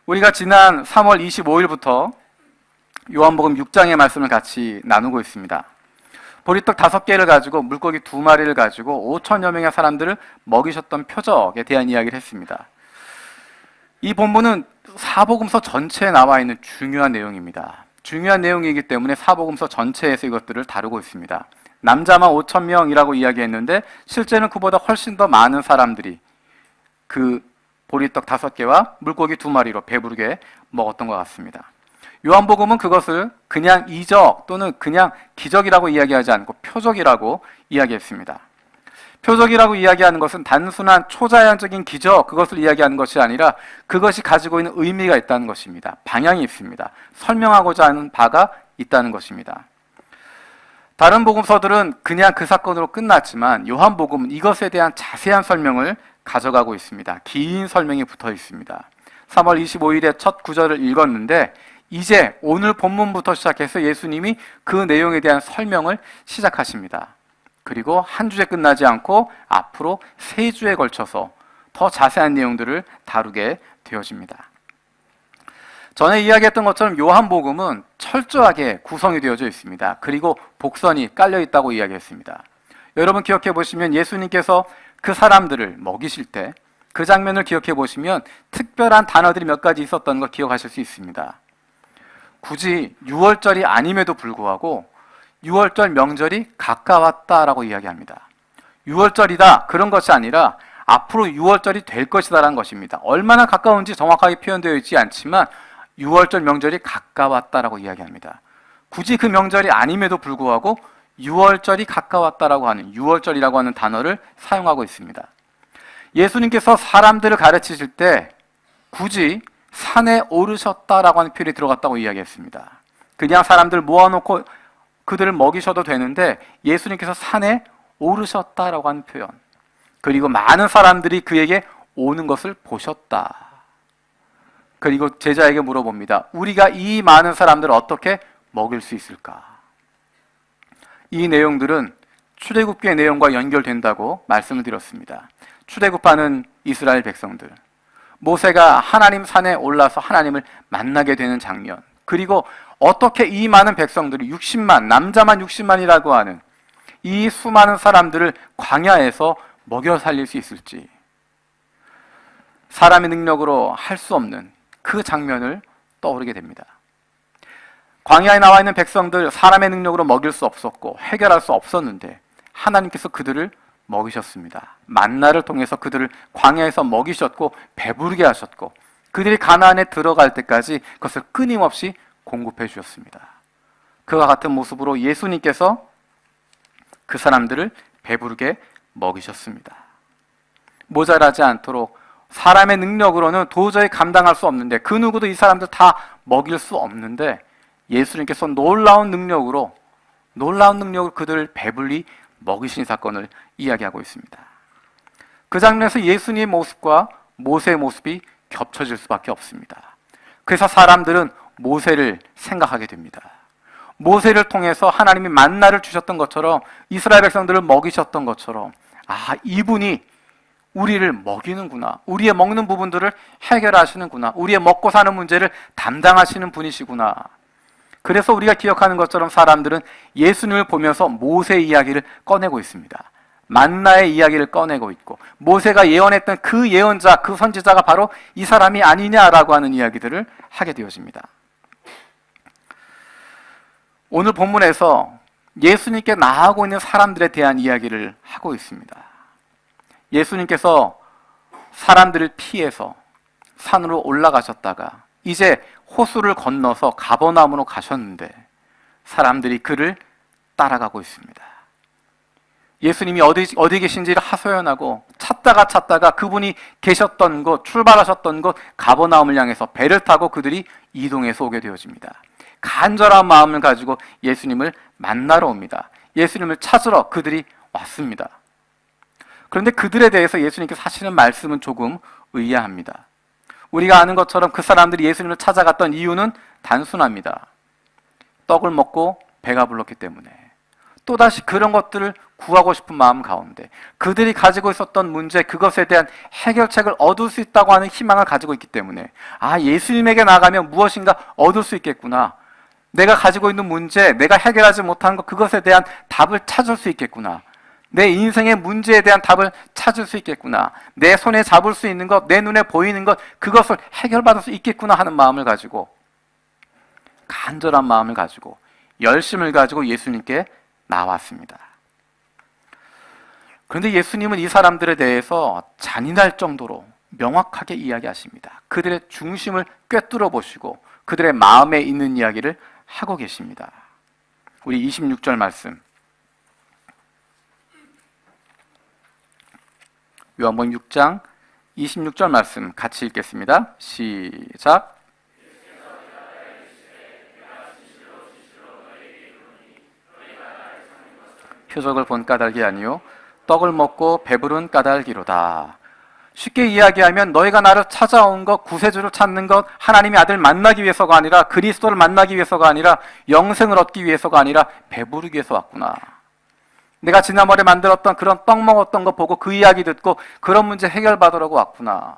우리가 지난 3월 25일부터 요한복음 6장의 말씀을 같이 나누고 있습니다. 보리떡 5개를 가지고 물고기 2마리를 가지고 5천여 명의 사람들을 먹이셨던 표적에 대한 이야기를 했습니다. 이 본문은 사복음서 전체에 나와 있는 중요한 내용입니다. 중요한 내용이기 때문에 사복음서 전체에서 이것들을 다루고 있습니다. 남자만 5천 명이라고 이야기했는데 실제는 그보다 훨씬 더 많은 사람들이 그 보리떡 5개와 물고기 2마리로 배부르게 먹었던 것 같습니다. 요한복음은 그것을 그냥 이적 또는 그냥 기적이라고 이야기하지 않고 표적이라고 이야기했습니다. 표적이라고 이야기하는 것은 단순한 초자연적인 기적, 그것을 이야기하는 것이 아니라 그것이 가지고 있는 의미가 있다는 것입니다. 방향이 있습니다. 설명하고자 하는 바가 있다는 것입니다. 다른 복음서들은 그냥 그 사건으로 끝났지만 요한복음은 이것에 대한 자세한 설명을 가져가고 있습니다. 긴 설명이 붙어 있습니다. 3월 25일에 첫 구절을 읽었는데 이제 오늘 본문부터 시작해서 예수님이 그 내용에 대한 설명을 시작하십니다. 그리고 한 주에 끝나지 않고 앞으로 3주에 걸쳐서 더 자세한 내용들을 다루게 되어집니다. 전에 이야기했던 것처럼 요한복음은 철저하게 구성이 되어져 있습니다. 그리고 복선이 깔려 있다고 이야기했습니다. 여러분 기억해 보시면 예수님께서 그 사람들을 먹이실 때 그 장면을 기억해 보시면 특별한 단어들이 몇 가지 있었던 걸 기억하실 수 있습니다. 굳이 6월절이 아님에도 불구하고 6월절 명절이 가까웠다라고 이야기합니다. 6월절이다 그런 것이 아니라 앞으로 6월절이 될 것이다라는 것입니다. 얼마나 가까운지 정확하게 표현되어 있지 않지만 6월절 명절이 가까웠다라고 이야기합니다. 굳이 그 명절이 아님에도 불구하고 6월절이 가까웠다라고 하는 6월절이라고 하는 단어를 사용하고 있습니다. 예수님께서 사람들을 가르치실 때 굳이 산에 오르셨다라고 하는 표현이 들어갔다고 이야기했습니다. 그냥 사람들 모아놓고 그들을 먹이셔도 되는데 예수님께서 산에 오르셨다라고 하는 표현, 그리고 많은 사람들이 그에게 오는 것을 보셨다. 그리고 제자에게 물어봅니다. 우리가 이 많은 사람들을 어떻게 먹일 수 있을까? 이 내용들은 출애굽기의 내용과 연결된다고 말씀을 드렸습니다. 출애굽하는 이스라엘 백성들, 모세가 하나님 산에 올라서 하나님을 만나게 되는 장면, 그리고 어떻게 이 많은 백성들이 60만, 남자만 60만이라고 하는 이 수많은 사람들을 광야에서 먹여 살릴 수 있을지, 사람의 능력으로 할 수 없는 그 장면을 떠오르게 됩니다. 광야에 나와 있는 백성들 사람의 능력으로 먹일 수 없었고 해결할 수 없었는데 하나님께서 그들을 먹이셨습니다. 만나를 통해서 그들을 광야에서 먹이셨고 배부르게 하셨고 그들이 가나안에 들어갈 때까지 그것을 끊임없이 공급해 주셨습니다. 그와 같은 모습으로 예수님께서 그 사람들을 배부르게 먹이셨습니다. 모자라지 않도록 사람의 능력으로는 도저히 감당할 수 없는데, 그 누구도 이 사람들 다 먹일 수 없는데 예수님께서 놀라운 능력으로 그들을 배불리 먹이신 사건을 이야기하고 있습니다. 그 장면에서 예수님의 모습과 모세의 모습이 겹쳐질 수밖에 없습니다. 그래서 사람들은 모세를 생각하게 됩니다. 모세를 통해서 하나님이 만나를 주셨던 것처럼, 이스라엘 백성들을 먹이셨던 것처럼, 이분이 우리를 먹이는구나, 우리의 먹는 부분들을 해결하시는구나, 우리의 먹고 사는 문제를 담당하시는 분이시구나. 그래서 우리가 기억하는 것처럼 사람들은 예수님을 보면서 모세의 이야기를 꺼내고 있습니다. 만나의 이야기를 꺼내고 있고, 모세가 예언했던 그 예언자, 그 선지자가 바로 이 사람이 아니냐라고 하는 이야기들을 하게 되어집니다. 오늘 본문에서 예수님께 나아가고 있는 사람들에 대한 이야기를 하고 있습니다. 예수님께서 사람들을 피해서 산으로 올라가셨다가 이제 호수를 건너서 가버나움으로 가셨는데 사람들이 그를 따라가고 있습니다. 예수님이 어디 계신지를 하소연하고 찾다가 그분이 계셨던 곳, 출발하셨던 곳 가버나움을 향해서 배를 타고 그들이 이동해서 오게 되어집니다. 간절한 마음을 가지고 예수님을 만나러 옵니다. 예수님을 찾으러 그들이 왔습니다. 그런데 그들에 대해서 예수님께서 하시는 말씀은 조금 의아합니다. 우리가 아는 것처럼 그 사람들이 예수님을 찾아갔던 이유는 단순합니다. 떡을 먹고 배가 불렀기 때문에. 또다시 그런 것들을 구하고 싶은 마음 가운데 그들이 가지고 있었던 문제, 그것에 대한 해결책을 얻을 수 있다고 하는 희망을 가지고 있기 때문에 예수님에게 나가면 무엇인가 얻을 수 있겠구나, 내가 가지고 있는 문제, 내가 해결하지 못한 것, 그것에 대한 답을 찾을 수 있겠구나, 내 인생의 문제에 대한 답을 찾을 수 있겠구나, 내 손에 잡을 수 있는 것, 내 눈에 보이는 것, 그것을 해결받을 수 있겠구나 하는 마음을 가지고, 간절한 마음을 가지고, 열심을 가지고 예수님께 나왔습니다. 그런데 예수님은 이 사람들에 대해서 잔인할 정도로 명확하게 이야기하십니다. 그들의 중심을 꿰뚫어 보시고 그들의 마음에 있는 이야기를 하고 계십니다. 우리 26절 말씀, 요한복음 6장 26절 말씀 같이 읽겠습니다. 시작. 표적을 본 까닭이 아니요 떡을 먹고 배부른 까닭이로다. 쉽게 이야기하면 너희가 나를 찾아온 것, 구세주를 찾는 것, 하나님의 아들 만나기 위해서가 아니라, 그리스도를 만나기 위해서가 아니라, 영생을 얻기 위해서가 아니라 배부르기 위해서 왔구나. 내가 지난번에 만들었던 그런 떡 먹었던 거 보고 그 이야기 듣고 그런 문제 해결받으려고 왔구나.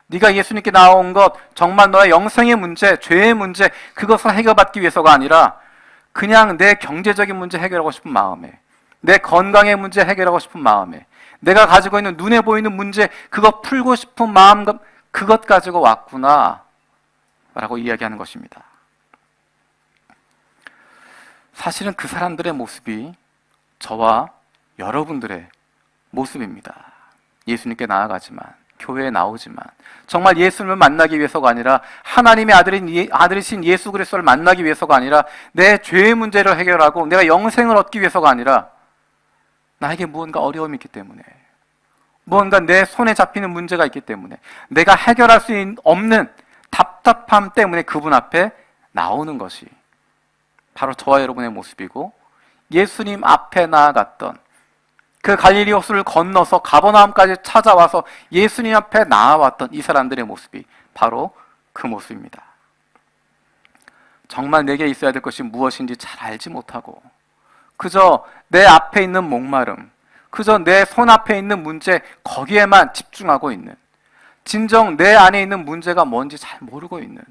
네가 예수님께 나온 것, 정말 너의 영생의 문제, 죄의 문제, 그것을 해결받기 위해서가 아니라 그냥 내 경제적인 문제 해결하고 싶은 마음에, 내 건강의 문제 해결하고 싶은 마음에, 내가 가지고 있는 눈에 보이는 문제, 그거 풀고 싶은 마음, 그것 가지고 왔구나 라고 이야기하는 것입니다. 사실은 그 사람들의 모습이 저와 여러분들의 모습입니다. 예수님께 나아가지만, 교회에 나오지만, 정말 예수님을 만나기 위해서가 아니라, 하나님의 아들이신 예수 그리스도를 만나기 위해서가 아니라, 내 죄의 문제를 해결하고 내가 영생을 얻기 위해서가 아니라, 나에게 무언가 어려움이 있기 때문에, 무언가 내 손에 잡히는 문제가 있기 때문에, 내가 해결할 수 없는 답답함 때문에 그분 앞에 나오는 것이 바로 저와 여러분의 모습이고, 예수님 앞에 나아갔던, 그 갈릴리 호수를 건너서 가버나움까지 찾아와서 예수님 앞에 나아왔던 이 사람들의 모습이 바로 그 모습입니다. 정말 내게 있어야 될 것이 무엇인지 잘 알지 못하고, 그저 내 앞에 있는 목마름, 그저 내 손 앞에 있는 문제, 거기에만 집중하고 있는, 진정 내 안에 있는 문제가 뭔지 잘 모르고 있는,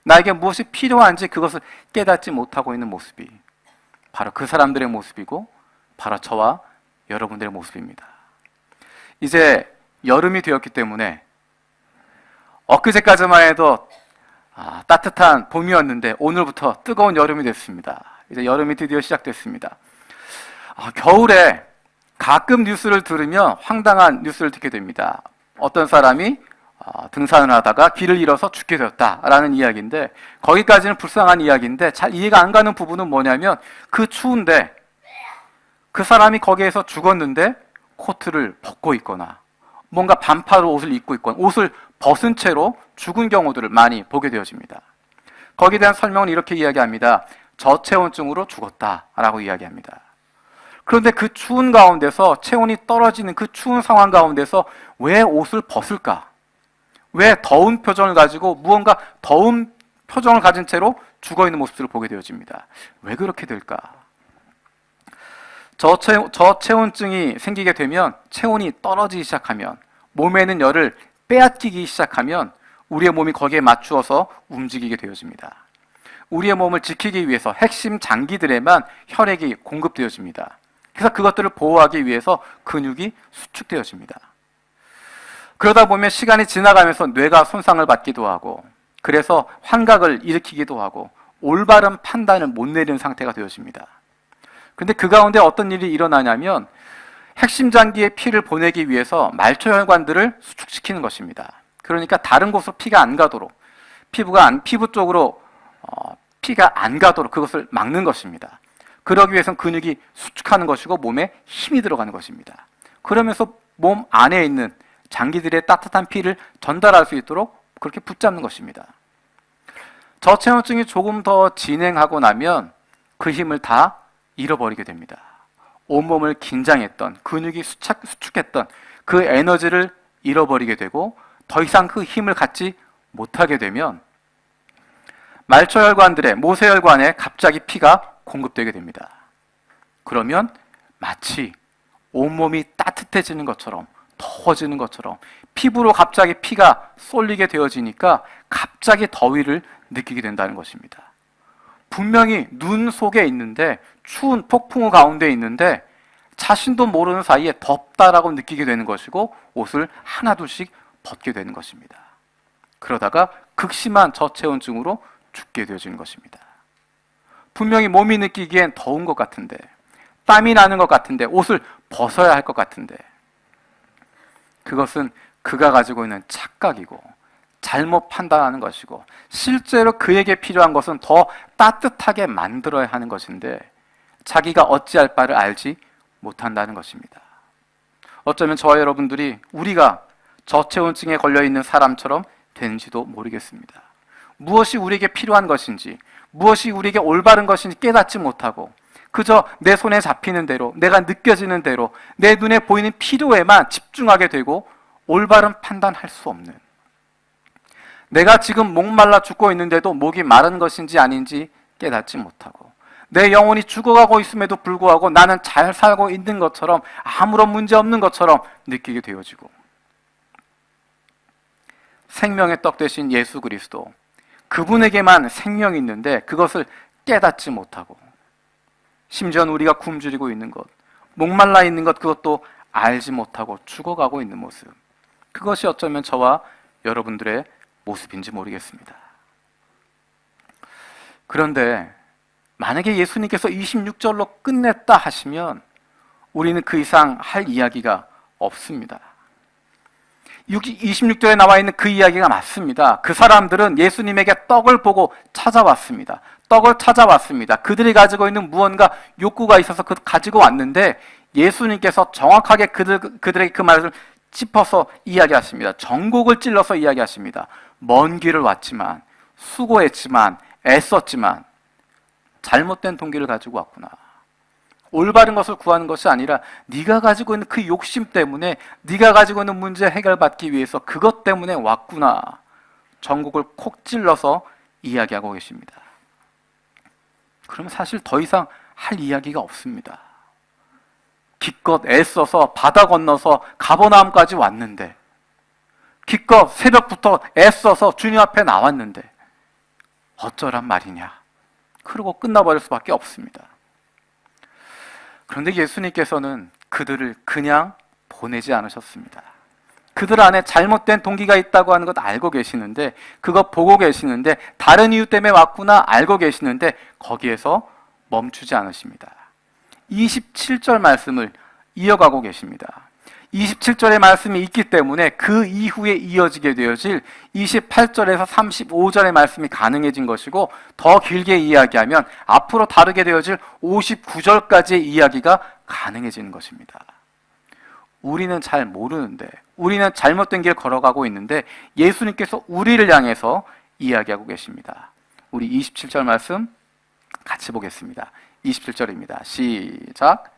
나에게 무엇이 필요한지 그것을 깨닫지 못하고 있는 모습이 바로 그 사람들의 모습이고, 바로 저와 여러분들의 모습입니다. 이제 여름이 되었기 때문에, 엊그제까지만 해도 따뜻한 봄이었는데 오늘부터 뜨거운 여름이 됐습니다. 이제 여름이 드디어 시작됐습니다. 겨울에 가끔 뉴스를 들으면 황당한 뉴스를 듣게 됩니다. 어떤 사람이 등산을 하다가 길을 잃어서 죽게 되었다라는 이야기인데, 거기까지는 불쌍한 이야기인데 잘 이해가 안 가는 부분은 뭐냐면, 그 추운데 그 사람이 거기에서 죽었는데 코트를 벗고 있거나 뭔가 반팔 옷을 입고 있거나 옷을 벗은 채로 죽은 경우들을 많이 보게 되어집니다. 거기에 대한 설명은 이렇게 이야기합니다. 저체온증으로 죽었다라고 이야기합니다. 그런데 그 추운 가운데서, 체온이 떨어지는 그 추운 상황 가운데서 왜 옷을 벗을까? 왜 더운 표정을 가지고, 무언가 더운 표정을 가진 채로 죽어있는 모습들을 보게 되어집니다. 왜 그렇게 될까? 저체온증이 생기게 되면, 체온이 떨어지기 시작하면, 몸에 있는 열을 빼앗기기 시작하면 우리의 몸이 거기에 맞추어서 움직이게 되어집니다. 우리의 몸을 지키기 위해서 핵심 장기들에만 혈액이 공급되어집니다. 그래서 그것들을 보호하기 위해서 근육이 수축되어집니다. 그러다 보면 시간이 지나가면서 뇌가 손상을 받기도 하고, 그래서 환각을 일으키기도 하고, 올바른 판단을 못 내리는 상태가 되어집니다. 그런데 그 가운데 어떤 일이 일어나냐면, 핵심 장기에 피를 보내기 위해서 말초혈관들을 수축시키는 것입니다. 그러니까 다른 곳으로 피가 안 가도록, 피부 쪽으로 피가 안 가도록 그것을 막는 것입니다. 그러기 위해서는 근육이 수축하는 것이고 몸에 힘이 들어가는 것입니다. 그러면서 몸 안에 있는 장기들의 따뜻한 피를 전달할 수 있도록 그렇게 붙잡는 것입니다. 저체온증이 조금 더 진행하고 나면 그 힘을 다 잃어버리게 됩니다. 온몸을 긴장했던, 근육이 수축했던 그 에너지를 잃어버리게 되고, 더 이상 그 힘을 갖지 못하게 되면 말초혈관들의 모세혈관에 갑자기 피가 공급되게 됩니다. 그러면 마치 온몸이 따뜻해지는 것처럼, 더워지는 것처럼, 피부로 갑자기 피가 쏠리게 되어지니까 갑자기 더위를 느끼게 된다는 것입니다. 분명히 눈 속에 있는데, 추운 폭풍우 가운데 있는데 자신도 모르는 사이에 덥다라고 느끼게 되는 것이고 옷을 하나둘씩 벗게 되는 것입니다. 그러다가 극심한 저체온증으로 죽게 되어지는 것입니다. 분명히 몸이 느끼기엔 더운 것 같은데, 땀이 나는 것 같은데, 옷을 벗어야 할 것 같은데, 그것은 그가 가지고 있는 착각이고 잘못 판단하는 것이고, 실제로 그에게 필요한 것은 더 따뜻하게 만들어야 하는 것인데 자기가 어찌할 바를 알지 못한다는 것입니다. 어쩌면 저와 여러분들이 우리가 저체온증에 걸려있는 사람처럼 되는지도 모르겠습니다. 무엇이 우리에게 필요한 것인지, 무엇이 우리에게 올바른 것인지 깨닫지 못하고 그저 내 손에 잡히는 대로, 내가 느껴지는 대로, 내 눈에 보이는 필요에만 집중하게 되고 올바른 판단할 수 없는, 내가 지금 목말라 죽고 있는데도 목이 마른 것인지 아닌지 깨닫지 못하고, 내 영혼이 죽어가고 있음에도 불구하고 나는 잘 살고 있는 것처럼, 아무런 문제 없는 것처럼 느끼게 되어지고, 생명의 떡 되신 예수 그리스도, 그분에게만 생명이 있는데 그것을 깨닫지 못하고, 심지어는 우리가 굶주리고 있는 것, 목말라 있는 것, 그것도 알지 못하고 죽어가고 있는 모습, 그것이 어쩌면 저와 여러분들의 모습인지 모르겠습니다. 그런데 만약에 예수님께서 26절로 끝냈다 하시면 우리는 그 이상 할 이야기가 없습니다. 26절에 나와 있는 그 이야기가 맞습니다. 그 사람들은 예수님에게 떡을 보고 찾아왔습니다. 떡을 찾아왔습니다. 그들이 가지고 있는 무언가 욕구가 있어서 가지고 왔는데 예수님께서 정확하게 그들에게 그 말을 짚어서 이야기하십니다. 전곡을 찔러서 이야기하십니다. 먼 길을 왔지만, 수고했지만, 애썼지만 잘못된 동기를 가지고 왔구나. 올바른 것을 구하는 것이 아니라 네가 가지고 있는 그 욕심 때문에, 네가 가지고 있는 문제 해결받기 위해서 그것 때문에 왔구나. 전곡을 콕 찔러서 이야기하고 계십니다. 그러면 사실 더 이상 할 이야기가 없습니다. 기껏 애써서 바다 건너서 가버나움까지 왔는데, 기껏 새벽부터 애써서 주님 앞에 나왔는데 어쩌란 말이냐, 그러고 끝나버릴 수밖에 없습니다. 그런데 예수님께서는 그들을 그냥 보내지 않으셨습니다. 그들 안에 잘못된 동기가 있다고 하는 것 알고 계시는데, 그거 보고 계시는데, 다른 이유 때문에 왔구나 알고 계시는데 거기에서 멈추지 않으십니다. 27절 말씀을 이어가고 계십니다. 27절의 말씀이 있기 때문에 그 이후에 이어지게 되어질 28절에서 35절의 말씀이 가능해진 것이고, 더 길게 이야기하면 앞으로 다루게 되어질 59절까지의 이야기가 가능해지는 것입니다. 우리는 잘 모르는데, 우리는 잘못된 길 걸어가고 있는데 예수님께서 우리를 향해서 이야기하고 계십니다. 우리 27절 말씀 같이 보겠습니다. 27절입니다. 시작.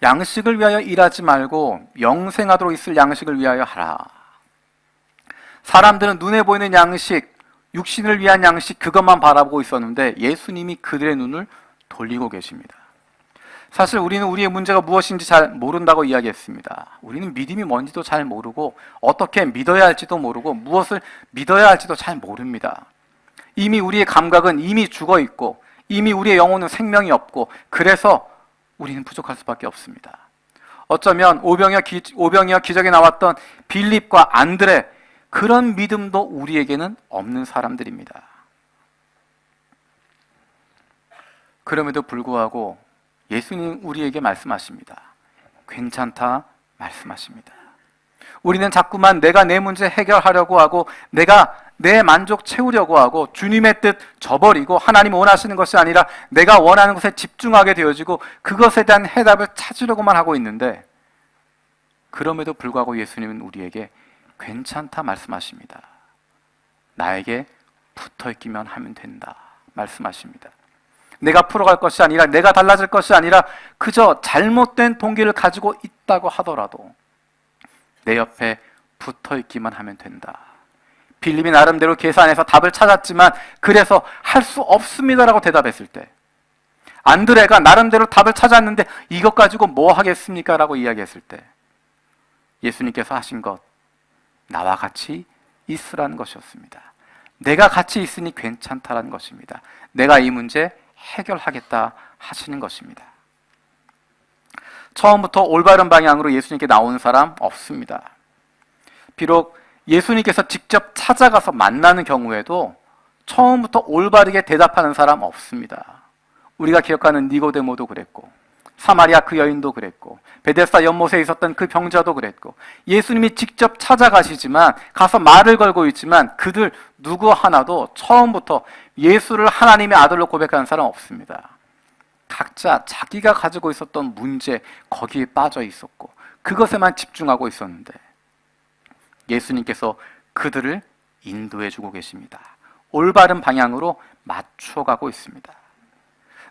양식을 위하여 일하지 말고 영생하도록 있을 양식을 위하여 하라. 사람들은 눈에 보이는 양식, 육신을 위한 양식, 그것만 바라보고 있었는데 예수님이 그들의 눈을 돌리고 계십니다. 사실 우리는 우리의 문제가 무엇인지 잘 모른다고 이야기했습니다. 우리는 믿음이 뭔지도 잘 모르고 어떻게 믿어야 할지도 모르고 무엇을 믿어야 할지도 잘 모릅니다. 이미 우리의 감각은 이미 죽어 있고 이미 우리의 영혼은 생명이 없고, 그래서 우리는 부족할 수밖에 없습니다. 어쩌면 오병이어 기적에 나왔던 빌립과 안드레, 그런 믿음도 우리에게는 없는 사람들입니다. 그럼에도 불구하고 예수님 우리에게 말씀하십니다. 괜찮다 말씀하십니다. 우리는 자꾸만 내가 내 문제 해결하려고 하고, 내가 내 만족 채우려고 하고, 주님의 뜻 저버리고 하나님 원하시는 것이 아니라 내가 원하는 것에 집중하게 되어지고 그것에 대한 해답을 찾으려고만 하고 있는데, 그럼에도 불구하고 예수님은 우리에게 괜찮다 말씀하십니다. 나에게 붙어있기만 하면 된다 말씀하십니다. 내가 풀어갈 것이 아니라, 내가 달라질 것이 아니라 그저 잘못된 동기를 가지고 있다고 하더라도 내 옆에 붙어 있기만 하면 된다. 빌립이 나름대로 계산해서 답을 찾았지만 그래서 할 수 없습니다라고 대답했을 때, 안드레가 나름대로 답을 찾았는데 이것 가지고 뭐 하겠습니까? 라고 이야기했을 때 예수님께서 하신 것, 나와 같이 있으라는 것이었습니다. 내가 같이 있으니 괜찮다라는 것입니다. 내가 이 문제 해결하겠다 하시는 것입니다. 처음부터 올바른 방향으로 예수님께 나오는 사람 없습니다. 비록 예수님께서 직접 찾아가서 만나는 경우에도 처음부터 올바르게 대답하는 사람 없습니다. 우리가 기억하는 니고데모도 그랬고, 사마리아 그 여인도 그랬고, 베데스다 연못에 있었던 그 병자도 그랬고, 예수님이 직접 찾아가시지만, 가서 말을 걸고 있지만 그들 누구 하나도 처음부터 예수를 하나님의 아들로 고백하는 사람 없습니다. 각자 자기가 가지고 있었던 문제, 거기에 빠져 있었고 그것에만 집중하고 있었는데 예수님께서 그들을 인도해 주고 계십니다. 올바른 방향으로 맞춰가고 있습니다.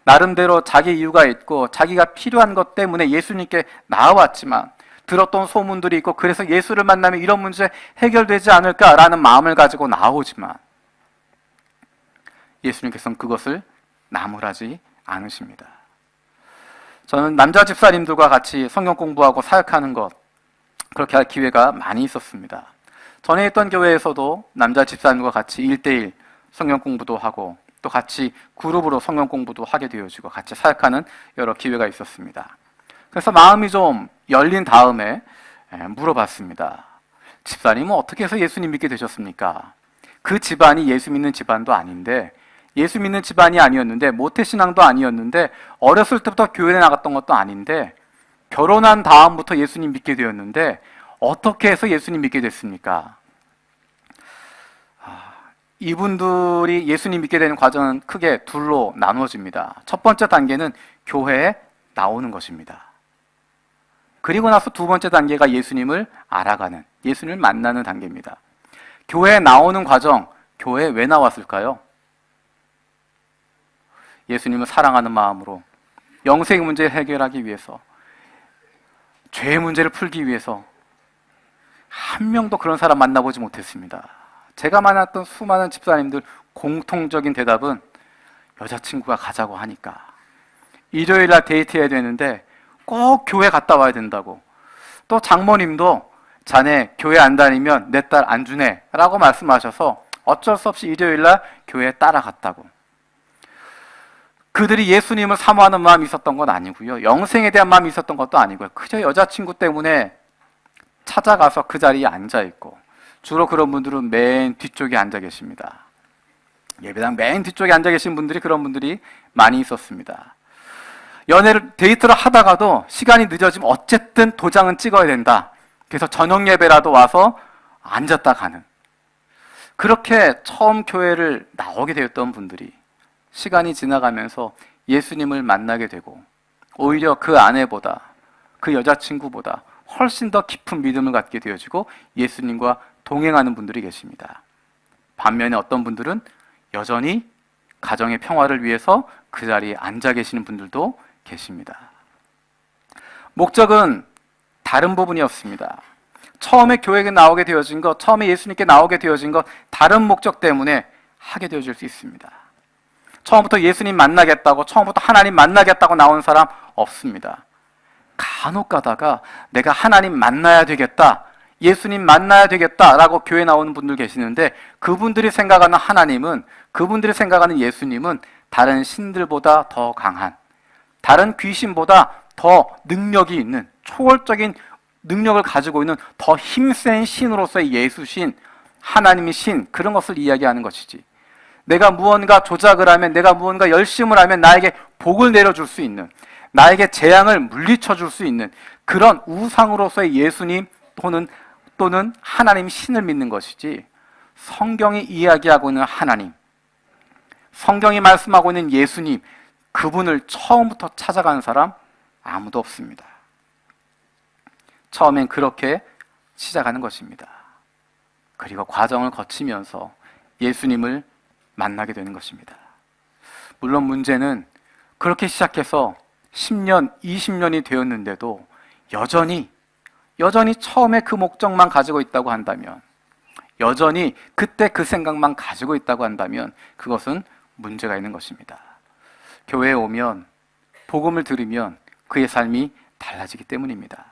나름대로 자기 이유가 있고 자기가 필요한 것 때문에 예수님께 나와왔지만, 들었던 소문들이 있고 그래서 예수를 만나면 이런 문제 해결되지 않을까라는 마음을 가지고 나오지만 예수님께서는 그것을 나무라지 않으십니다. 저는 남자 집사님들과 같이 성경 공부하고 사역하는 것, 그렇게 할 기회가 많이 있었습니다. 전에 있던 교회에서도 남자 집사님과 같이 1대1 성경 공부도 하고 또 같이 그룹으로 성경 공부도 하게 되어지고 같이 사역하는 여러 기회가 있었습니다. 그래서 마음이 좀 열린 다음에 물어봤습니다. 집사님은 어떻게 해서 예수님 믿게 되셨습니까? 그 집안이 예수 믿는 집안도 아닌데, 예수 믿는 집안이 아니었는데, 모태신앙도 아니었는데, 어렸을 때부터 교회에 나갔던 것도 아닌데, 결혼한 다음부터 예수님 믿게 되었는데 어떻게 해서 예수님 믿게 됐습니까? 이분들이 예수님 믿게 되는 과정은 크게 둘로 나누어집니다. 첫 번째 단계는 교회에 나오는 것입니다. 그리고 나서 두 번째 단계가 예수님을 알아가는, 예수님을 만나는 단계입니다. 교회에 나오는 과정, 교회에 왜 나왔을까요? 예수님을 사랑하는 마음으로, 영생의 문제를 해결하기 위해서, 죄의 문제를 풀기 위해서. 한 명도 그런 사람 만나보지 못했습니다. 제가 만났던 수많은 집사님들 공통적인 대답은 여자친구가 가자고 하니까, 일요일날 데이트해야 되는데 꼭 교회 갔다 와야 된다고, 또 장모님도 자네 교회 안 다니면 내 딸 안 주네 라고 말씀하셔서 어쩔 수 없이 일요일날 교회에 따라갔다고. 그들이 예수님을 사모하는 마음이 있었던 건 아니고요, 영생에 대한 마음이 있었던 것도 아니고요, 그저 여자친구 때문에 찾아가서 그 자리에 앉아있고, 주로 그런 분들은 맨 뒤쪽에 앉아 계십니다. 예배당 맨 뒤쪽에 앉아 계신 분들이, 그런 분들이 많이 있었습니다. 연애를, 데이트를 하다가도 시간이 늦어지면 어쨌든 도장은 찍어야 된다, 그래서 저녁 예배라도 와서 앉았다 가는, 그렇게 처음 교회를 나오게 되었던 분들이 시간이 지나가면서 예수님을 만나게 되고, 오히려 그 아내보다, 그 여자친구보다 훨씬 더 깊은 믿음을 갖게 되어지고 예수님과 동행하는 분들이 계십니다. 반면에 어떤 분들은 여전히 가정의 평화를 위해서 그 자리에 앉아 계시는 분들도 계십니다. 목적은 다른 부분이었습니다. 처음에 교회에 나오게 되어진 것, 처음에 예수님께 나오게 되어진 것, 다른 목적 때문에 하게 되어질 수 있습니다. 처음부터 예수님 만나겠다고, 처음부터 하나님 만나겠다고 나온 사람 없습니다. 간혹 가다가 내가 하나님 만나야 되겠다, 예수님 만나야 되겠다라고 교회 나오는 분들 계시는데, 그분들이 생각하는 하나님은, 그분들이 생각하는 예수님은 다른 신들보다 더 강한, 다른 귀신보다 더 능력이 있는, 초월적인 능력을 가지고 있는 더 힘센 신으로서의 예수신, 하나님의 신, 그런 것을 이야기하는 것이지, 내가 무언가 조작을 하면, 내가 무언가 열심을 하면 나에게 복을 내려줄 수 있는, 나에게 재앙을 물리쳐 줄 수 있는 그런 우상으로서의 예수님 또는 하나님 신을 믿는 것이지, 성경이 이야기하고 있는 하나님, 성경이 말씀하고 있는 예수님, 그분을 처음부터 찾아가는 사람 아무도 없습니다. 처음엔 그렇게 시작하는 것입니다. 그리고 과정을 거치면서 예수님을 만나게 되는 것입니다. 물론 문제는 그렇게 시작해서 10년, 20년이 되었는데도 여전히 여전히 처음에 그 목적만 가지고 있다고 한다면, 여전히 그때 그 생각만 가지고 있다고 한다면 그것은 문제가 있는 것입니다. 교회에 오면, 복음을 들으면 그의 삶이 달라지기 때문입니다.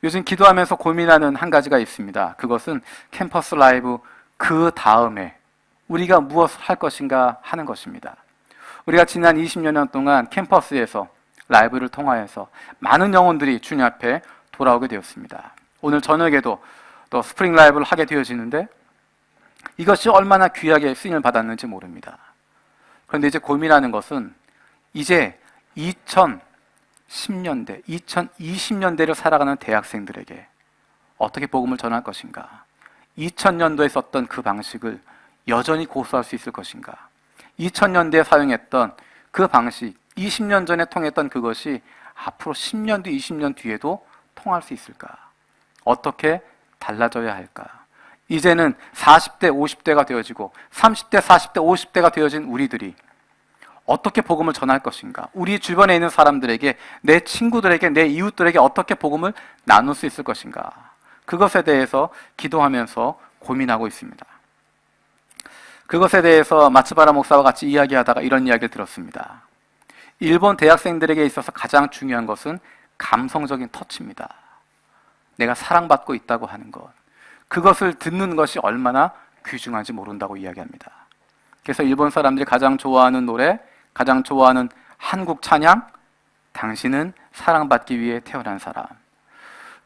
요즘 기도하면서 고민하는 한 가지가 있습니다. 그것은 캠퍼스 라이브 그 다음에 우리가 무엇을 할 것인가 하는 것입니다. 우리가 지난 20여 년 동안 캠퍼스에서 라이브를 통하여서 많은 영혼들이 주님 앞에 돌아오게 되었습니다. 오늘 저녁에도 또 스프링 라이브를 하게 되어지는데 이것이 얼마나 귀하게 쓰임을 받았는지 모릅니다. 그런데 이제 고민하는 것은 이제 2010년대, 2020년대를 살아가는 대학생들에게 어떻게 복음을 전할 것인가? 2000년도에 썼던 그 방식을 여전히 고수할 수 있을 것인가? 2000년대에 사용했던 그 방식, 20년 전에 통했던 그것이 앞으로 10년 뒤, 20년 뒤에도 통할 수 있을까? 어떻게 달라져야 할까? 이제는 40대, 50대가 되어지고 30대, 40대, 50대가 되어진 우리들이 어떻게 복음을 전할 것인가? 우리 주변에 있는 사람들에게, 내 친구들에게, 내 이웃들에게 어떻게 복음을 나눌 수 있을 것인가? 그것에 대해서 기도하면서 고민하고 있습니다. 그것에 대해서 마츠바라 목사와 같이 이야기하다가 이런 이야기를 들었습니다. 일본 대학생들에게 있어서 가장 중요한 것은 감성적인 터치입니다. 내가 사랑받고 있다고 하는 것, 그것을 듣는 것이 얼마나 귀중한지 모른다고 이야기합니다. 그래서 일본 사람들이 가장 좋아하는 노래, 가장 좋아하는 한국 찬양, 당신은 사랑받기 위해 태어난 사람.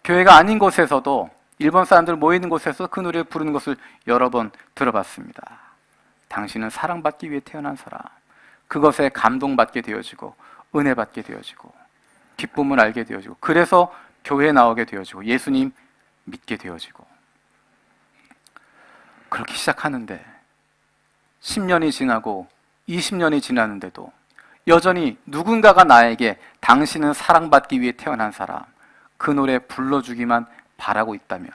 교회가 아닌 곳에서도 일본 사람들 모이는 곳에서 그 노래를 부르는 것을 여러 번 들어봤습니다. 당신은 사랑받기 위해 태어난 사람. 그것에 감동받게 되어지고 은혜받게 되어지고 기쁨을 알게 되어지고, 그래서 교회에 나오게 되어지고 예수님 믿게 되어지고, 그렇게 시작하는데 10년이 지나고 20년이 지났는데도 여전히 누군가가 나에게 당신은 사랑받기 위해 태어난 사람, 그 노래 불러주기만 바라고 있다면,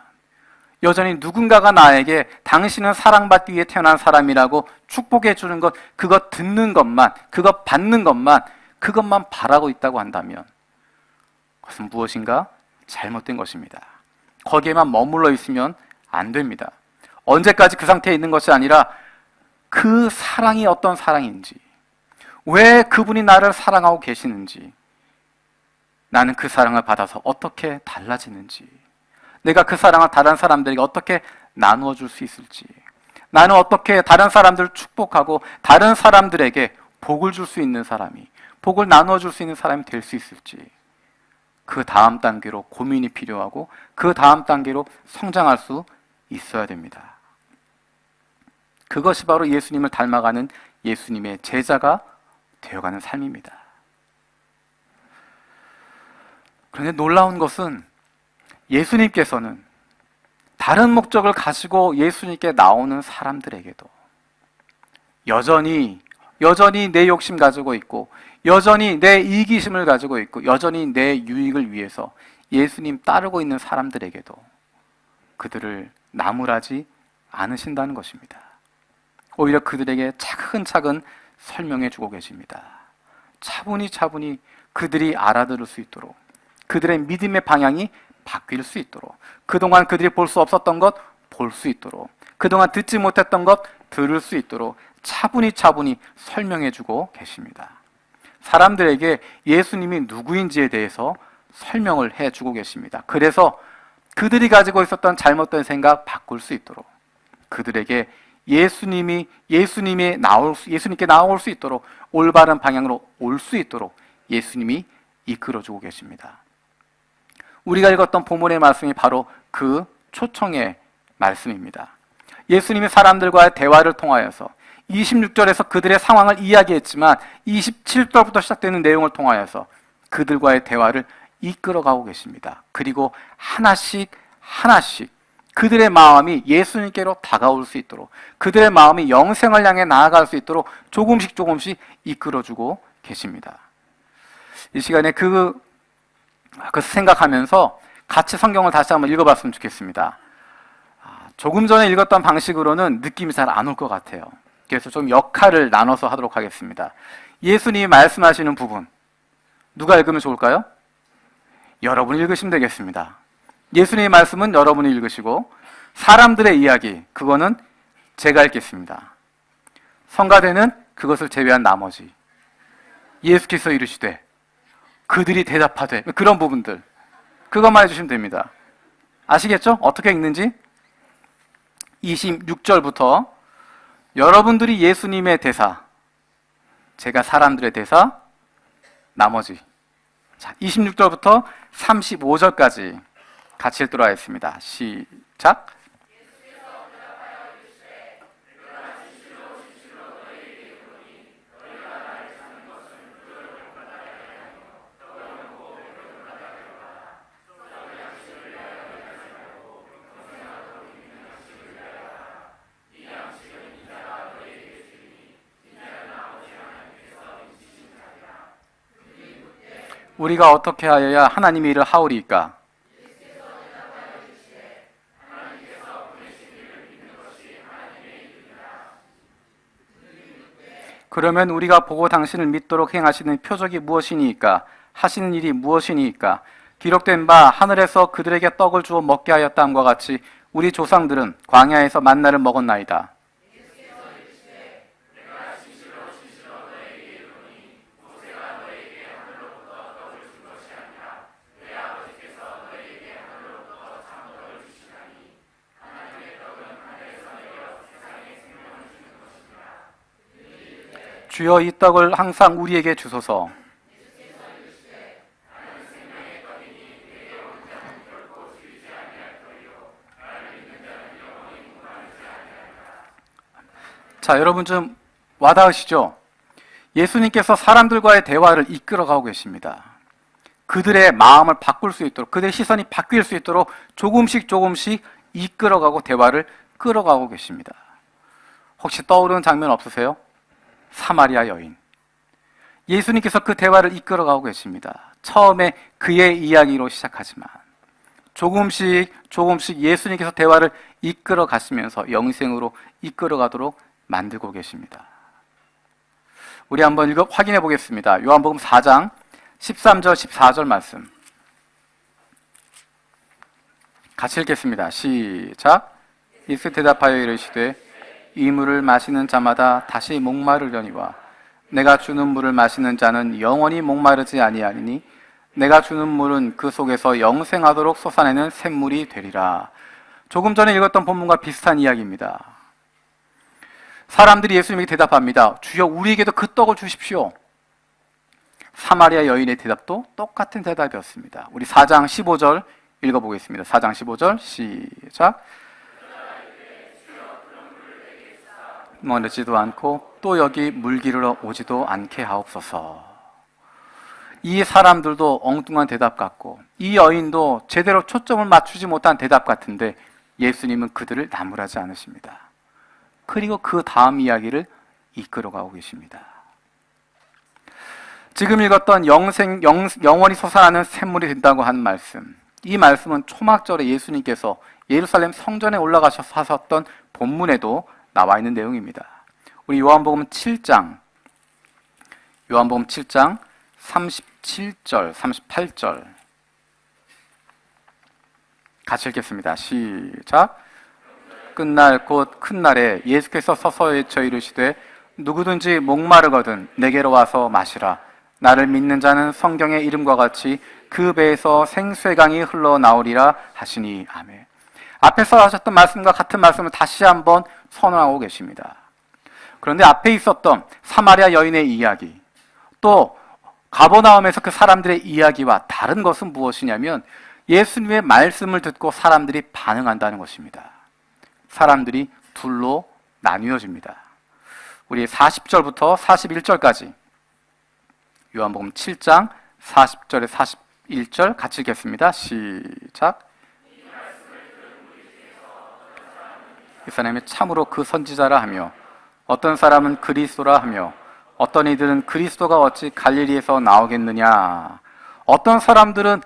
여전히 누군가가 나에게 당신은 사랑받기 위해 태어난 사람이라고 축복해 주는 것, 그것 듣는 것만, 그것 받는 것만, 그것만 바라고 있다고 한다면 그것은 무엇인가 잘못된 것입니다. 거기에만 머물러 있으면 안 됩니다. 언제까지 그 상태에 있는 것이 아니라 그 사랑이 어떤 사랑인지, 왜 그분이 나를 사랑하고 계시는지, 나는 그 사랑을 받아서 어떻게 달라지는지, 내가 그 사랑을 다른 사람들에게 어떻게 나누어 줄 수 있을지, 나는 어떻게 다른 사람들을 축복하고 다른 사람들에게 복을 줄 수 있는 사람이, 복을 나누어 줄 수 있는 사람이 될 수 있을지, 그 다음 단계로 고민이 필요하고 그 다음 단계로 성장할 수 있어야 됩니다. 그것이 바로 예수님을 닮아가는 예수님의 제자가 되어가는 삶입니다. 그런데 놀라운 것은 예수님께서는 다른 목적을 가지고 예수님께 나오는 사람들에게도 여전히 내 욕심 가지고 있고, 여전히 내 이기심을 가지고 있고, 여전히 내 유익을 위해서 예수님 따르고 있는 사람들에게도 그들을 나무라지 않으신다는 것입니다. 오히려 그들에게 차근차근 설명해 주고 계십니다. 차분히 그들이 알아들을 수 있도록, 그들의 믿음의 방향이 바뀔 수 있도록, 그동안 그들이 볼 수 없었던 것 볼 수 있도록, 그동안 듣지 못했던 것 들을 수 있도록 차분히 설명해 주고 계십니다. 사람들에게 예수님이 누구인지에 대해서 설명을 해 주고 계십니다. 그래서 그들이 가지고 있었던 잘못된 생각 바꿀 수 있도록, 그들에게 예수님께 나올 수 있도록, 올바른 방향으로 올 수 있도록 예수님이 이끌어주고 계십니다. 우리가 읽었던 본문의 말씀이 바로 그 초청의 말씀입니다. 예수님이 사람들과의 대화를 통하여서 26절에서 그들의 상황을 이야기했지만 27절부터 시작되는 내용을 통하여서 그들과의 대화를 이끌어가고 계십니다. 그리고 하나씩 그들의 마음이 예수님께로 다가올 수 있도록, 그들의 마음이 영생을 향해 나아갈 수 있도록 조금씩 이끌어주고 계십니다. 이 시간에 그 생각하면서 같이 성경을 다시 한번 읽어봤으면 좋겠습니다. 조금 전에 읽었던 방식으로는 느낌이 잘 안 올 것 같아요. 그래서 좀 역할을 나눠서 하도록 하겠습니다. 예수님이 말씀하시는 부분, 누가 읽으면 좋을까요? 여러분이 읽으시면 되겠습니다. 예수님의 말씀은 여러분이 읽으시고 사람들의 이야기, 그거는 제가 읽겠습니다. 성가대는 그것을 제외한 나머지 예수께서 이르시되 그들이 대답하되, 그런 부분들 그것만 해주시면 됩니다. 아시겠죠? 어떻게 읽는지? 26절부터 여러분들이 예수님의 대사, 제가 사람들의 대사, 나머지. 자, 26절부터 35절까지 같이 읽도록 하겠습니다. 시작. 우리가 어떻게 하여야 하나님의 일을 하오리이까? 그러면 우리가 보고 당신을 믿도록 행하시는 표적이 무엇이니이까? 하시는 일이 무엇이니이까? 기록된 바 하늘에서 그들에게 떡을 주어 먹게 하였다함과 같이 우리 조상들은 광야에서 만나를 먹었나이다. 주여 이 떡을 항상 우리에게 주소서. 자, 여러분 좀 와닿으시죠? 예수님께서 사람들과의 대화를 이끌어가고 계십니다. 그들의 마음을 바꿀 수 있도록, 그들의 시선이 바뀔 수 있도록 조금씩 이끌어가고 대화를 끌어가고 계십니다. 혹시 떠오르는 장면 없으세요? 사마리아 여인. 예수님께서 그 대화를 이끌어가고 계십니다. 처음에 그의 이야기로 시작하지만 조금씩 예수님께서 대화를 이끌어 가시면서 영생으로 이끌어가도록 만들고 계십니다. 우리 한번 확인해 보겠습니다. 요한복음 4장 13절 14절 말씀 같이 읽겠습니다. 시작. 예수 대답하여 이르시되 이 물을 마시는 자마다 다시 목마르려니와 내가 주는 물을 마시는 자는 영원히 목마르지 아니하리니 내가 주는 물은 그 속에서 영생하도록 솟아내는 샘물이 되리라. 조금 전에 읽었던 본문과 비슷한 이야기입니다. 사람들이 예수님에게 대답합니다. 주여 우리에게도 그 떡을 주십시오. 사마리아 여인의 대답도 똑같은 대답이었습니다. 우리 4장 15절 읽어보겠습니다. 4장 15절 시작. 머르지도 않고 또 여기 물 기르러 오지도 않게 하옵소서. 이 사람들도 엉뚱한 대답 같고 이 여인도 제대로 초점을 맞추지 못한 대답 같은데 예수님은 그들을 나무라지 않으십니다. 그리고 그 다음 이야기를 이끌어가고 계십니다. 지금 읽었던 영원히 솟아나는 샘물이 된다고 하는 말씀, 이 말씀은 초막절에 예수님께서 예루살렘 성전에 올라가셔서 하셨던 본문에도 나와 있는 내용입니다. 우리 요한복음 7장 37절, 38절 같이 읽겠습니다. 시작. 끝날 곧 큰 날에 예수께서 서서 외쳐 이르시되 누구든지 목마르거든 내게로 와서 마시라. 나를 믿는 자는 성경의 이름과 같이 그 배에서 생수의 강이 흘러나오리라 하시니. 아멘. 앞에서 하셨던 말씀과 같은 말씀을 다시 한번 선언하고 계십니다. 그런데 앞에 있었던 사마리아 여인의 이야기, 또 가버나움에서 그 사람들의 이야기와 다른 것은 무엇이냐면 예수님의 말씀을 듣고 사람들이 반응한다는 것입니다. 사람들이 둘로 나뉘어집니다. 우리 40절부터 41절까지 요한복음 7장 40절에 41절 같이 읽겠습니다. 시작. 이 사람이 참으로 그 선지자라 하며 어떤 사람은 그리스도라 하며 어떤 이들은 그리스도가 어찌 갈릴리에서 나오겠느냐. 어떤 사람들은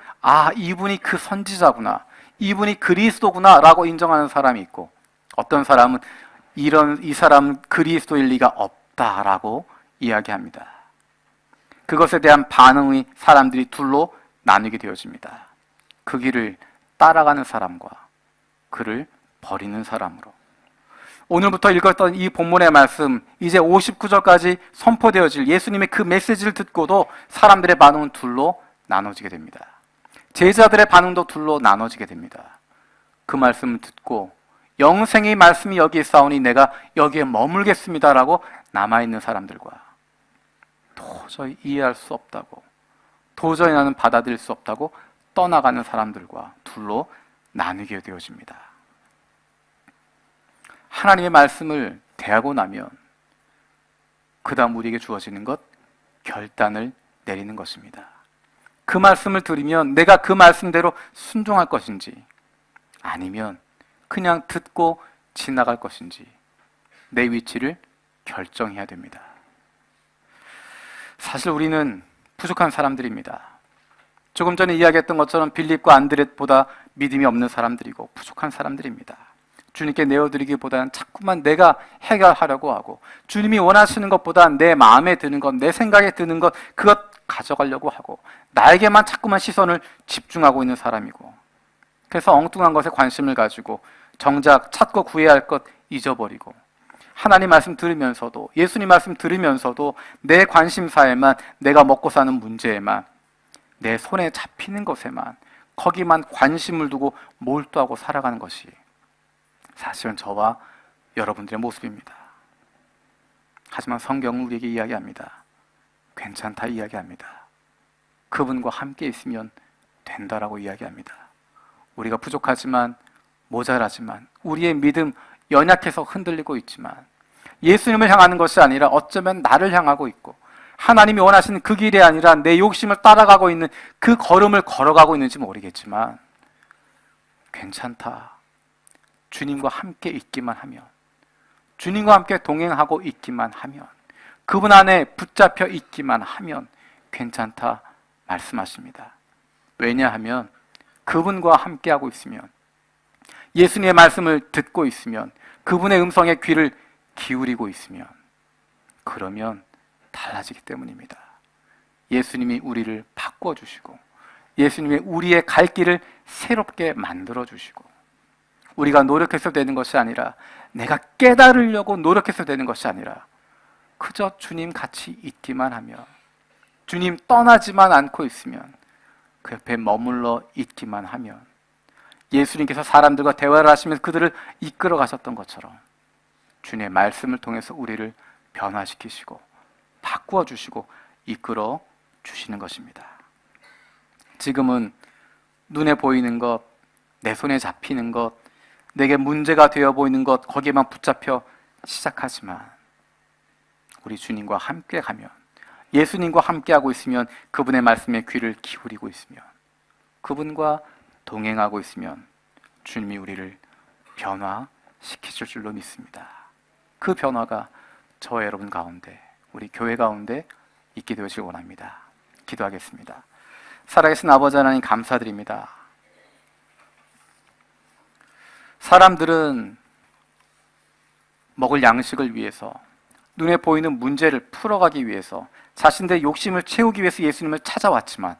이분이 그 선지자구나, 이분이 그리스도구나 라고 인정하는 사람이 있고, 어떤 사람은 이 사람은 그리스도일 리가 없다라고 이야기합니다. 그것에 대한 반응이 사람들이 둘로 나뉘게 되어집니다. 그 길을 따라가는 사람과 그를 버리는 사람으로. 오늘부터 읽었던 이 본문의 말씀, 이제 59절까지 선포되어질 예수님의 그 메시지를 듣고도 사람들의 반응은 둘로 나눠지게 됩니다. 제자들의 반응도 둘로 나눠지게 됩니다. 그 말씀을 듣고 영생의 말씀이 여기에 있사오니 내가 여기에 머물겠습니다라고 남아있는 사람들과 도저히 이해할 수 없다고, 도저히 나는 받아들일 수 없다고 떠나가는 사람들과 둘로 나누게 되어집니다. 하나님의 말씀을 대하고 나면 그 다음 우리에게 주어지는 것, 결단을 내리는 것입니다. 그 말씀을 들으면 내가 그 말씀대로 순종할 것인지, 아니면 그냥 듣고 지나갈 것인지 내 위치를 결정해야 됩니다. 사실 우리는 부족한 사람들입니다. 조금 전에 이야기했던 것처럼 빌립과 안드렛보다 믿음이 없는 사람들이고 부족한 사람들입니다. 주님께 내어드리기보다는 자꾸만 내가 해결하려고 하고, 주님이 원하시는 것보다 내 마음에 드는 것, 내 생각에 드는 것, 그것 가져가려고 하고, 나에게만 자꾸만 시선을 집중하고 있는 사람이고, 그래서 엉뚱한 것에 관심을 가지고 정작 찾고 구해야 할 것 잊어버리고, 하나님 말씀 들으면서도, 예수님 말씀 들으면서도 내 관심사에만, 내가 먹고 사는 문제에만, 내 손에 잡히는 것에만, 거기만 관심을 두고 몰두하고 살아가는 것이 사실은 저와 여러분들의 모습입니다. 하지만 성경은 우리에게 이야기합니다. 괜찮다 이야기합니다. 그분과 함께 있으면 된다라고 이야기합니다. 우리가 부족하지만, 모자라지만, 우리의 믿음 연약해서 흔들리고 있지만, 예수님을 향하는 것이 아니라 어쩌면 나를 향하고 있고, 하나님이 원하시는 그 길이 아니라 내 욕심을 따라가고 있는 그 걸음을 걸어가고 있는지 모르겠지만 괜찮다. 주님과 함께 있기만 하면, 주님과 함께 동행하고 있기만 하면, 그분 안에 붙잡혀 있기만 하면 괜찮다 말씀하십니다. 왜냐하면 그분과 함께하고 있으면, 예수님의 말씀을 듣고 있으면, 그분의 음성에 귀를 기울이고 있으면, 그러면 달라지기 때문입니다. 예수님이 우리를 바꿔주시고, 예수님이 우리의 갈 길을 새롭게 만들어주시고, 우리가 노력해서 되는 것이 아니라, 내가 깨달으려고 노력해서 되는 것이 아니라, 그저 주님 같이 있기만 하며, 주님 떠나지만 않고 있으면, 그 옆에 머물러 있기만 하면, 예수님께서 사람들과 대화를 하시면서 그들을 이끌어 가셨던 것처럼 주님의 말씀을 통해서 우리를 변화시키시고 바꾸어 주시고 이끌어 주시는 것입니다. 지금은 눈에 보이는 것, 내 손에 잡히는 것, 내게 문제가 되어 보이는 것, 거기에만 붙잡혀 시작하지만, 우리 주님과 함께 가면, 예수님과 함께하고 있으면, 그분의 말씀에 귀를 기울이고 있으면, 그분과 동행하고 있으면 주님이 우리를 변화시키실 줄로 믿습니다. 그 변화가 저와 여러분 가운데, 우리 교회 가운데 있게 되시길 원합니다. 기도하겠습니다. 살아계신 아버지 하나님 감사드립니다. 사람들은 먹을 양식을 위해서, 눈에 보이는 문제를 풀어가기 위해서, 자신들의 욕심을 채우기 위해서 예수님을 찾아왔지만,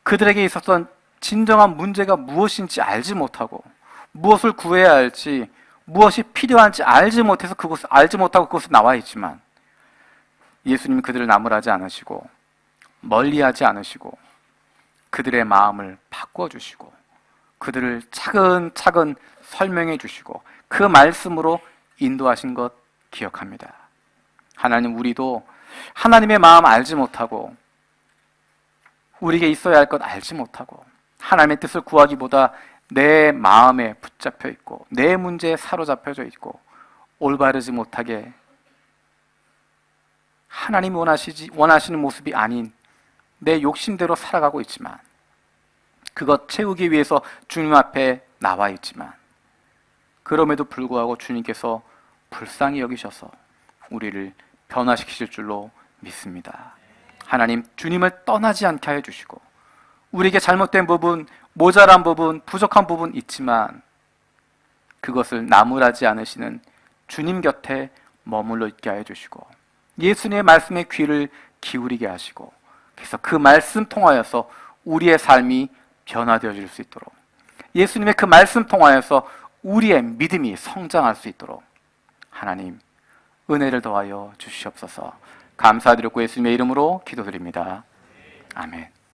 그들에게 있었던 진정한 문제가 무엇인지 알지 못하고, 무엇을 구해야 할지, 무엇이 필요한지 알지 못하고 그곳에 나와 있지만, 예수님이 그들을 나무라지 않으시고 멀리하지 않으시고 그들의 마음을 바꿔주시고 그들을 차근차근 설명해 주시고 그 말씀으로 인도하신 것 기억합니다. 하나님, 우리도 하나님의 마음 알지 못하고, 우리에게 있어야 할 것 알지 못하고, 하나님의 뜻을 구하기보다 내 마음에 붙잡혀 있고 내 문제에 사로잡혀져 있고 올바르지 못하게 하나님이 원하시는 모습이 아닌 내 욕심대로 살아가고 있지만, 그것 채우기 위해서 주님 앞에 나와 있지만, 그럼에도 불구하고 주님께서 불쌍히 여기셔서 우리를 변화시키실 줄로 믿습니다. 하나님, 주님을 떠나지 않게 하여 주시고, 우리에게 잘못된 부분, 모자란 부분, 부족한 부분 있지만 그것을 나무라지 않으시는 주님 곁에 머물러 있게 하여 주시고, 예수님의 말씀에 귀를 기울이게 하시고, 그래서 그 말씀 통하여서 우리의 삶이 변화되어질 수 있도록, 예수님의 그 말씀 통하여서 우리의 믿음이 성장할 수 있도록 하나님 은혜를 더하여 주시옵소서. 감사드리고 예수님의 이름으로 기도드립니다. 아멘.